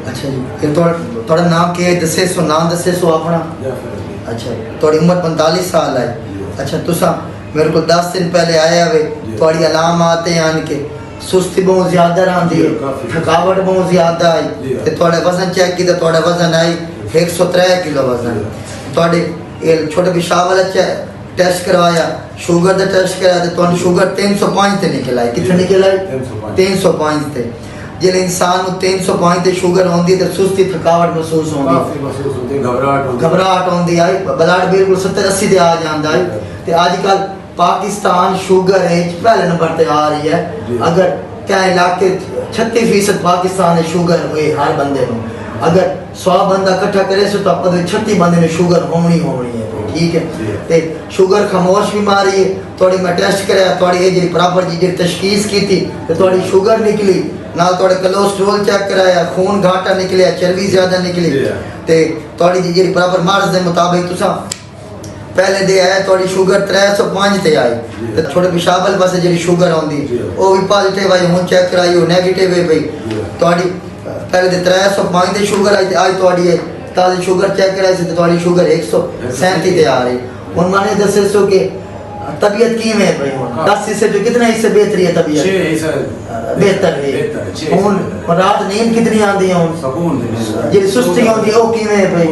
अच्छा जी, ये थोड़ा नाम के दसे सो नाम दसे सो अपना। अच्छा, थोड़ी उम्र 45 साल है। अच्छा, तुसा मेरे को 10 दिन पहले आया वे, थोड़ी अलाम आते हैं आन के सुस्ती बहुत ज्यादा रही है, थकावट बहुत ज्यादा आई, ते थोड़ा वजन चेक किया, थोड़ा वजन आई 103 किलो वजन। थोड़े छोटे पेशाब वाला टेस्ट करवाया, शुगर का टेस्ट कराया, तो थोड़ी शुगर 305 ते निकल आई। कितने निकल आई? 305 ते। जिस इंसान को 305 ते शुगर होती है तो सुस्ती थकावट महसूस होती है, घबराहट होती है, ब्लड बिल्कुल 70-80 ते आ जाता है। तो आजकल पाकिस्तान शुगर है पहले नंबर पे आ रही है। अगर क्या इलाके 36% पाकिस्तान है शुगर हुए हर बंदे को, अगर 100 बंदा इकट्ठा करे तो 36 बंदे में शुगर होनी है। ठीक है, ते शुगर खामोश बीमारी है। थोड़ी मैं टेस्ट कराया, थोड़ी ये जी प्रॉपर जी तशखीस की थी, तो थोड़ी शुगर निकली, नाल थोड़े कोलेस्ट्रोल चेक कराया, खून घाटा निकलिया, चर्बी ज्यादा निकली, ते थोड़ी जी प्रॉपर मर्ज के मुताबिक तुसा पहले दे आया थोड़ी शुगर 305 ते आई। ते छोटे पेशाब वाले पासे जी शुगर आती वो भी पॉजिटिव आई, हूँ चेक कराई वो नैगेटिव है भाई। थोड़ी पहले दे 305 ते शुगर आई, आज थोड़ी ताज़ी शुगर चेक कराई तो थोड़ी शुगर 137 ते आ रही। हूँ मैंने दसे सो कि तबीयत की में भाई 10 हिस्से जो कितने हिस्से बेहतरी है तबीयत? 6 हिस्से बेहतर है। हूँ रात नींद कितनी आती है? हूँ जी सुस्ती होती है वो की में भाई?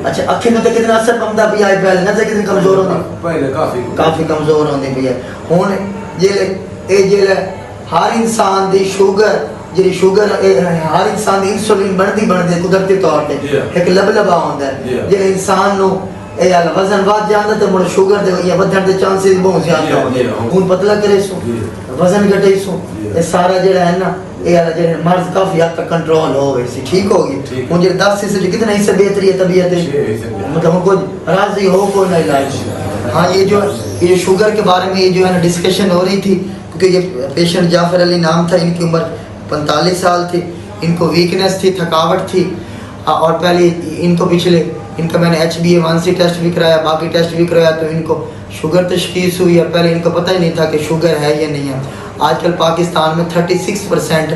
अच्छा, अखी तो कितना असर पड़ता भी आई, पहले नजर कितनी कमजोर होती? पहले काफी कमजोर होती भी है। हूँ जे हर इंसान की शुगर जी शुगर हर इंसान की इंसुलिन बनती कुदरती तौर पर एक लबलबा होता है। जे इंसान नो वजन बढ़ जाता तो मुझे शुगर दे बढ़ने के चांसेस बहुत ज्यादा होते हैं। खून पतला करे सो, वजन घटे सो, ये सारा जो है ना ये मर्ज काफी हद तक कंट्रोल हो गई, ठीक होगी। मुझे 10 हिस्से जो कितने हिस्से बेहतरी है तबीयत, मतलब हमको राजी हो कोई ना इलाज। हाँ, ये शुगर के बारे में ये जो है ना डिस्कशन हो रही थी, क्योंकि ये पेशेंट जाफर अली नाम था, इनकी उम्र 45 साल थी, इनको वीकनेस थी, थकावट थी, और पहले इनको पिछले इनका मैंने HbA1c टेस्ट भी कराया, बाकी टेस्ट भी कराया, तो इनको शुगर तशखीस हुई है। पहले इनको पता ही नहीं था कि शुगर है या नहीं है। आजकल पाकिस्तान में 36%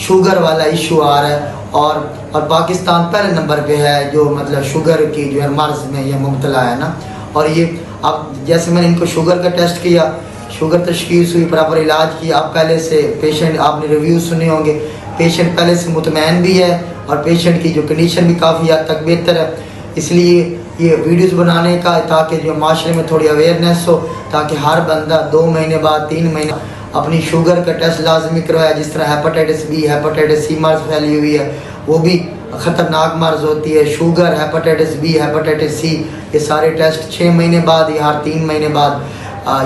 शुगर वाला इशू आ रहा है, और पाकिस्तान पहले नंबर पे है जो मतलब शुगर की जो है मर्ज में ये मुब्तला है ना। और ये अब जैसे मैंने इनको शुगर का टेस्ट किया, शुगर तशखीस हुई, प्रॉपर इलाज किया। आप पहले से पेशेंट आपने रिव्यू सुने होंगे, पेशेंट पहले से मुतमैन भी है और पेशेंट की जो कंडीशन भी काफ़ी हद तक बेहतर है। इसलिए ये वीडियोस बनाने का, ताकि जो माशरे में थोड़ी अवेयरनेस हो, ताकि हर बंदा 2 महीने बाद 3 महीने अपनी शुगर का टेस्ट लाजमी करवाया। जिस तरह हेपेटाइटिस बी, हेपेटाइटिस सी मर्ज फैली हुई है, वो भी ख़तरनाक मर्ज होती है। Sugar, hepatitis B, hepatitis C, ये सारे टेस्ट 6 महीने बाद या हर 3 महीने बाद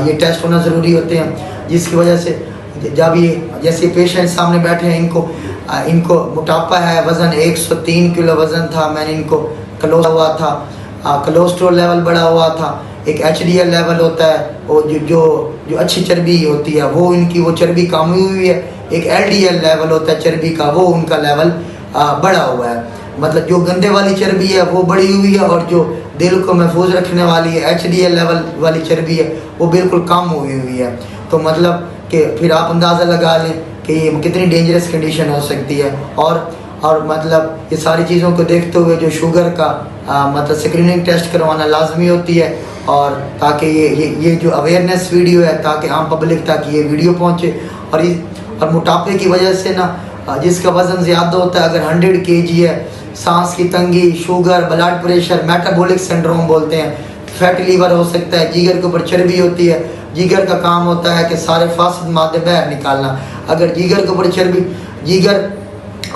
ये टेस्ट होना ज़रूरी होते हैं। जिसकी वजह से जब ये जैसे पेशेंट सामने बैठे हैं, इनको मोटापा है, वज़न 103 किलो वज़न था, मैंने इनको हुआ था, कोलेस्ट्रॉल लेवल बढ़ा हुआ था, एक HDL लेवल होता है, वो जो अच्छी चर्बी होती है वो इनकी वो चर्बी कम हुई है। एक LDL लेवल होता है चर्बी का, वो उनका लेवल बढ़ा हुआ है। मतलब जो गंदे वाली चर्बी है वो बढ़ी हुई है, और जो दिल को महफूज रखने वाली है HDL लेवल वाली चर्बी है वो बिल्कुल कम हुई है। तो मतलब कि फिर आप अंदाज़ा लगा लें कि ये कितनी डेंजरस कंडीशन हो सकती है। और मतलब ये सारी चीज़ों को देखते हुए जो शुगर का मतलब स्क्रीनिंग टेस्ट करवाना लाजमी होती है, और ताकि ये जो अवेयरनेस वीडियो है, ताकि आम पब्लिक तक ये वीडियो पहुँचे। और मोटापे की वजह से ना जिसका वज़न ज़्यादा होता है, अगर 100 kg है, सांस की तंगी, sugar, blood pressure, metabolic syndrome बोलते हैं, फैटी लीवर हो सकता है, जिगर के ऊपर चर्बी होती है। जिगर का काम होता है कि सारे फासिद मादे बाहर निकालना। अगर जिगर के ऊपर चर्बी, जिगर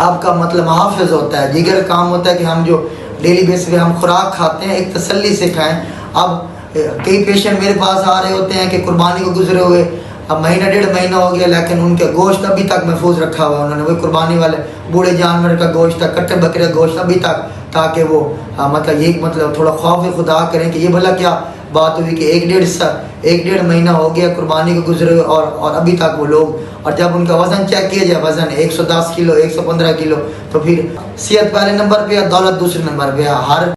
आपका मतलब मुहाफ़िज़ होता है, जिगर काम होता है कि हम जो डेली बेस पे हम खुराक खाते हैं एक तसल्ली से खाएं। अब कई पेशेंट मेरे पास आ रहे होते हैं कि कुर्बानी को गुजरे हुए अब महीना 1.5 महीना हो गया, लेकिन उनका गोश्त अभी तक महफूज रखा हुआ है उन्होंने, वही कुर्बानी वाले बूढ़े जानवर का गोश्त तक, कट्टे बकरे का गोश्त अभी तक, ताकि वो मतलब ये मतलब थोड़ा खौफ खुदा करें कि ये भला क्या बात हुई कि 1.5 महीना हो गया कुर्बानी को गुजरे हुए, और अभी तक वो लोग, और जब उनका वज़न चेक किया जाए, वज़न 110 किलो, 115 किलो, तो फिर सेहत पहले नंबर पे है, दौलत दूसरे नंबर पे है। हर